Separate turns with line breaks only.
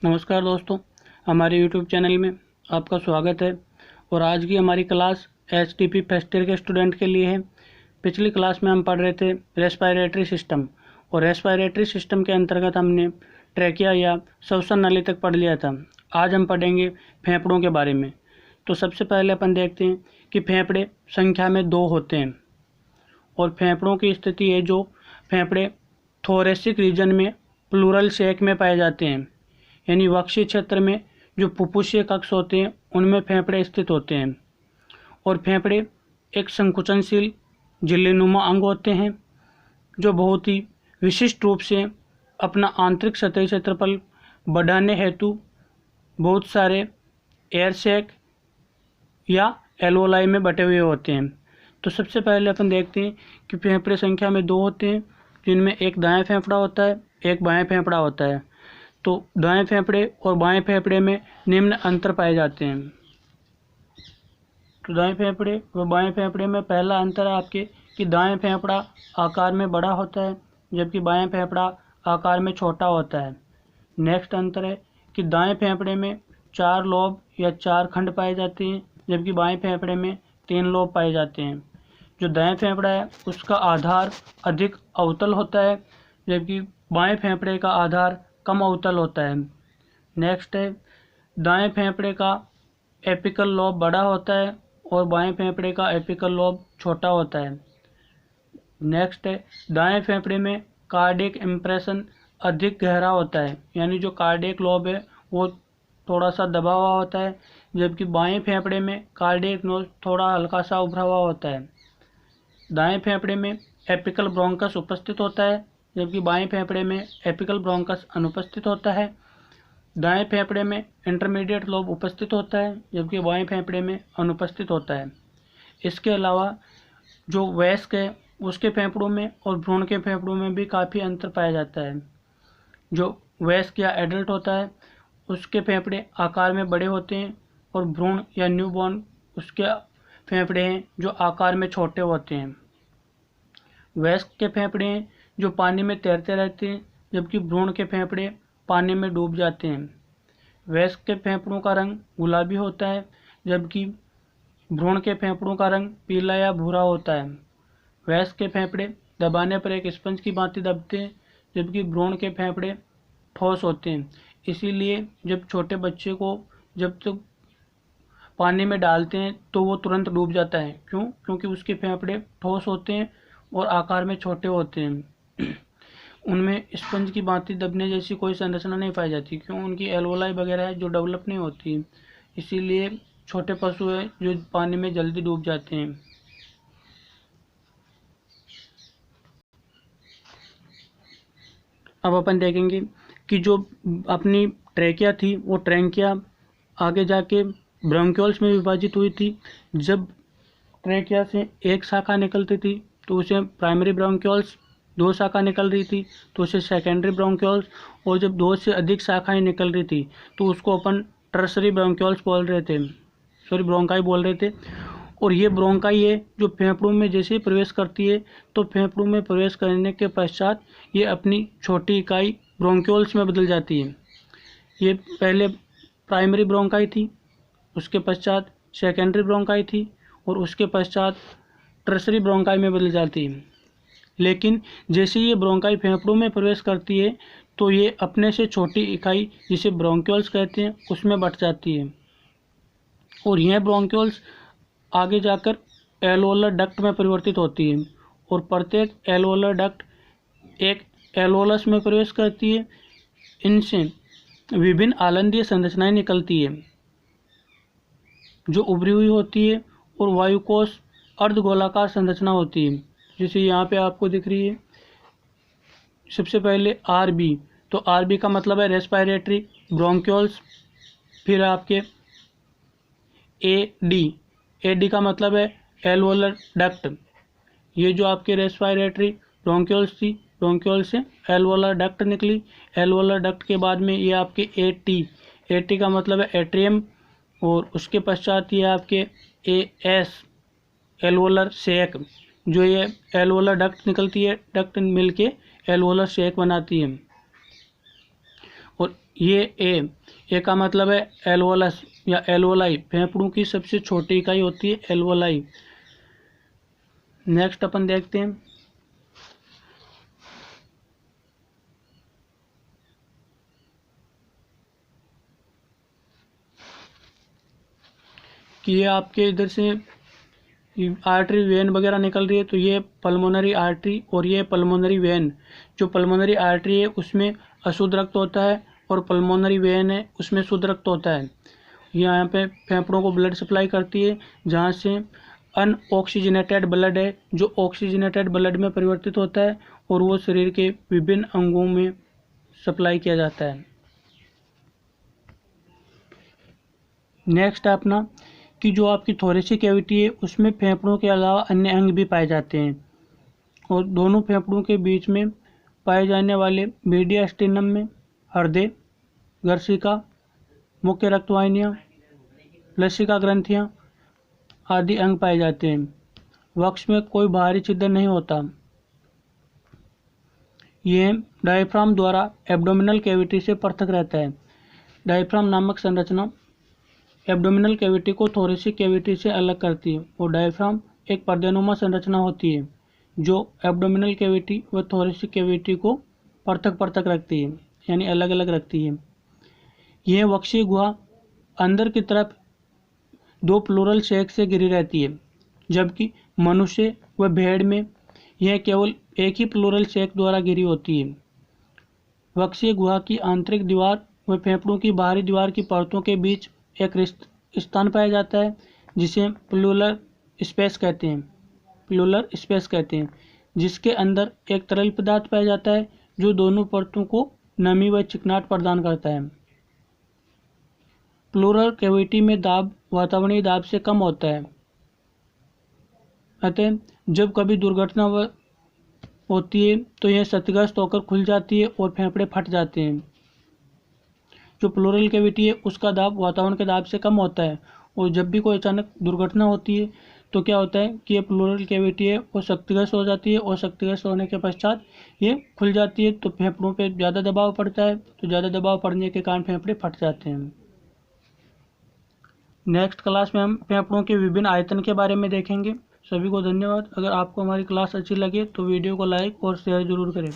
नमस्कार दोस्तों, हमारे YouTube चैनल में आपका स्वागत है। और आज की हमारी क्लास HTP फर्स्ट ईयर के स्टूडेंट के लिए है। पिछली क्लास में हम पढ़ रहे थे रेस्पिरेटरी सिस्टम, और रेस्पिरेटरी सिस्टम के अंतर्गत हमने ट्रैकिया या श्वसन नली तक पढ़ लिया था। आज हम पढ़ेंगे फेफड़ों के बारे में। तो सबसे पहले अपन देखते हैं कि फेफड़े संख्या में 2 होते हैं, और फेफड़ों की स्थिति है जो फेफड़े थोरेसिक रीजन में प्लूरल शेक में पाए जाते हैं, यानी वक्षीय क्षेत्र में जो फुफ्फुसीय कक्ष होते हैं उनमें फेफड़े स्थित होते हैं। और फेफड़े एक संकुचनशील झिल्लीनुमा अंग होते हैं जो बहुत ही विशिष्ट रूप से अपना आंतरिक सतही क्षेत्रफल बढ़ाने हेतु बहुत सारे एयर सैक या एल्वोलाई में बटे हुए होते हैं। तो सबसे पहले अपन देखते हैं कि फेफड़े संख्या में 2 होते हैं, जिनमें एक दायां फेफड़ा होता है, एक बाएं फेफड़ा होता है। तो दाएं फेफड़े और बाएं फेफड़े में निम्न अंतर पाए जाते हैं। तो दाएं फेफड़े व बाएं फेफड़े में पहला अंतर है आपके कि दाएं फेफड़ा आकार में बड़ा होता है, जबकि बाएं फेफड़ा आकार में छोटा होता है। नेक्स्ट अंतर है कि दाएं फेफड़े में 4 लोब या 4 खंड पाए जाते हैं, जबकि बाएं फेफड़े में 3 लोब पाए जाते हैं। जो दाएं फेफड़ा है उसका आधार अधिक अवतल होता है, जबकि बाएं फेफड़े का आधार कम अवतल होता है। नेक्स्ट है दाएं फेफड़े का एपिकल लोब बड़ा होता है और बाएं फेफड़े का एपिकल लोब छोटा होता है। नेक्स्ट है दाएं फेफड़े में कार्डियक इम्प्रेशन अधिक गहरा होता है, यानी जो कार्डियक लोब है वो थोड़ा सा दबा हुआ होता है, जबकि बाएं फेफड़े में कार्डियक नोज थोड़ा हल्का सा उभरा हुआ होता है। दाएं फेफड़े में एपिकल ब्रोंकस उपस्थित होता है, जबकि बाएं फेफड़े में एपिकल ब्रोंकस अनुपस्थित होता है। दाएं फेफड़े में इंटरमीडिएट लोब उपस्थित होता है, जबकि बाएं फेफड़े में अनुपस्थित होता है। इसके अलावा जो वयस्क है उसके फेफड़ों में और भ्रूण के फेफड़ों में भी काफ़ी अंतर पाया जाता है। जो वयस्क या एडल्ट होता है उसके फेफड़े आकार में बड़े होते हैं, और भ्रूण या न्यूबॉर्न उसके फेफड़े हैं जो आकार में छोटे होते हैं। वयस्क के फेफड़े हैं जो पानी में तैरते रहते हैं, जबकि भ्रूण के फेफड़े पानी में डूब जाते हैं। वयस्क के फेफड़ों का रंग गुलाबी होता है, जबकि भ्रूण के फेफड़ों का रंग पीला या भूरा होता है। वयस्क के फेफड़े दबाने पर एक स्पंज की भांति दबते हैं, जबकि भ्रूण के फेफड़े ठोस होते हैं। इसीलिए जब छोटे बच्चे को जब तक पानी में डालते हैं तो वो तुरंत डूब जाता है। क्यों? क्योंकि उसके फेफड़े ठोस होते हैं और आकार में छोटे होते हैं। उनमें स्पंज की भांति दबने जैसी कोई संरचना नहीं पाई जाती। क्यों? उनकी एल्वोलाई वगैरह है जो डेवलप नहीं होती, इसीलिए छोटे पशु है जो पानी में जल्दी डूब जाते हैं। अब अपन देखेंगे कि जो अपनी ट्रैकिया थी वो ट्रैकिया आगे जाके ब्रोंक्यूल्स में विभाजित हुई थी। जब ट्रैकिया से एक शाखा निकलती थी तो उसे प्राइमरी ब्रोंक्यूल्स, 2 शाखा निकल रही थी तो उसे सेकेंडरी ब्रोंक्यूल्स, और जब 2 से अधिक शाखाएं निकल रही थी तो उसको अपन टर्सरी ब्रोंक्यूल्स बोल रहे थे, ब्रोंकाई बोल रहे थे। और ये ब्रोंकाई है जो फेफड़ों में जैसे ही प्रवेश करती है तो फेफड़ों में प्रवेश करने के पश्चात ये अपनी छोटी इकाई ब्रोंक्यूल्स में बदल जाती है। ये पहले प्राइमरी ब्रोंकाई थी, उसके पश्चात सेकेंडरी ब्रोंकाई थी, और उसके पश्चात टर्सरी ब्रोंकाई में बदल जाती है। लेकिन जैसे ये ब्रोंकाई फेफड़ों में प्रवेश करती है तो ये अपने से छोटी इकाई जिसे ब्रोंक्यूल्स कहते हैं उसमें बट जाती है, और यह ब्रोंक्यूल्स आगे जाकर एल्वोलर डक्ट में परिवर्तित होती है, और प्रत्येक एल्वोलर डक्ट एक एल्वोलस में प्रवेश करती है। इनसे विभिन्न आलंदीय संरचनाएं निकलती है जो उभरी हुई होती है, और वायुकोश अर्धगोलाकार संरचना होती है, जैसे यहाँ पे आपको दिख रही है। सबसे पहले आरबी, तो आरबी का मतलब है रेस्पिरेटरी ब्रोंक्यूल्स। फिर आपके एडी, एडी का मतलब है एल्वोलर डक्ट। ये जो आपके रेस्पिरेटरी ब्रोंक्यूल्स थी, ब्रोंक्यूल से एल्वोलर डक्ट निकली। एल्वोलर डक्ट के बाद में ये आपके एटी, एटी का मतलब है एट्रियम, और उसके पश्चात ये आपके एएस एल्वोलर शेक, जो ये एल्वोलर डक्ट निकलती है, डक्ट मिलके एल्वोलर शेक बनाती है। और ये ए का मतलब है एल्वोलस या एल्वोलाई, फेफड़ों की सबसे छोटी इकाई होती है एल्वोलाई। नेक्स्ट अपन देखते हैं कि ये आपके इधर से आर्टरी वेन वगैरह निकल रही है, तो ये पल्मोनरी आर्टरी और ये पल्मोनरी वेन। जो पल्मोनरी आर्टरी है उसमें अशुद्ध रक्त होता है और पल्मोनरी वेन है उसमें शुद्ध रक्त होता है। यहाँ पे फेफड़ों को ब्लड सप्लाई करती है, जहाँ से अनऑक्सीजनेटेड ब्लड है जो ऑक्सीजनेटेड ब्लड में परिवर्तित होता है और वो शरीर के विभिन्न अंगों में सप्लाई किया जाता है। नेक्स्ट है अपना कि जो आपकी थोरेसिक कैविटी है उसमें फेफड़ों के अलावा अन्य अंग भी पाए जाते हैं, और दोनों फेफड़ों के बीच में पाए जाने वाले मीडियास्टिनम में हृदय, गर्सिका, मुख्य रक्तवाहिनियाँ, लसिका ग्रंथियाँ आदि अंग पाए जाते हैं। वक्ष में कोई बाहरी छिद्र नहीं होता। यह डायफ्राम द्वारा एब्डोमिनल कैविटी से पृथक रहता है। डायफ्राम नामक संरचना एब्डोमिनल कैविटी को थोरेसिक कैविटी से अलग करती है, और डायफ्राम एक पर्देनुमा संरचना होती है जो एब्डोमिनल कैविटी व थोरेसिक कैविटी को पृथक पृथक रखती है, यानी अलग अलग रखती है। यह वक्षीय गुहा अंदर की तरफ दो प्लूरल सैक से घिरी रहती है, जबकि मनुष्य व भेड़ में यह केवल एक ही प्लूरल सैक द्वारा घिरी होती है। वक्षीय गुहा की आंतरिक दीवार व फेफड़ों की बाहरी दीवार की परतों के बीच एक रिक्त स्थान पाया जाता है जिसे प्लूरल स्पेस कहते हैं, जिसके अंदर एक तरल पदार्थ पाया जाता है जो दोनों परतों को नमी व चिकनाहट प्रदान करता है। प्लूरल कैविटी में दाब वातावरणीय दाब से कम होता है, अतः जब कभी दुर्घटना होती है तो यह क्षतिग्रस्त होकर खुल जाती है और फेफड़े फट जाते हैं। जो प्लूरल कैविटी है उसका दाब वातावरण के दाब से कम होता है, और जब भी कोई अचानक दुर्घटना होती है तो क्या होता है कि ये प्लूरल कैविटी है वो क्षतिग्रस्त हो जाती है, और क्षतिग्रस्त होने के पश्चात ये खुल जाती है, तो फेफड़ों पे ज़्यादा दबाव पड़ता है, तो ज़्यादा दबाव पड़ने के कारण फेफड़े फट जाते हैं। नेक्स्ट क्लास में हम फेफड़ों के विभिन्न आयतन के बारे में देखेंगे। सभी को धन्यवाद। अगर आपको हमारी क्लास अच्छी लगे तो वीडियो को लाइक और शेयर जरूर करें।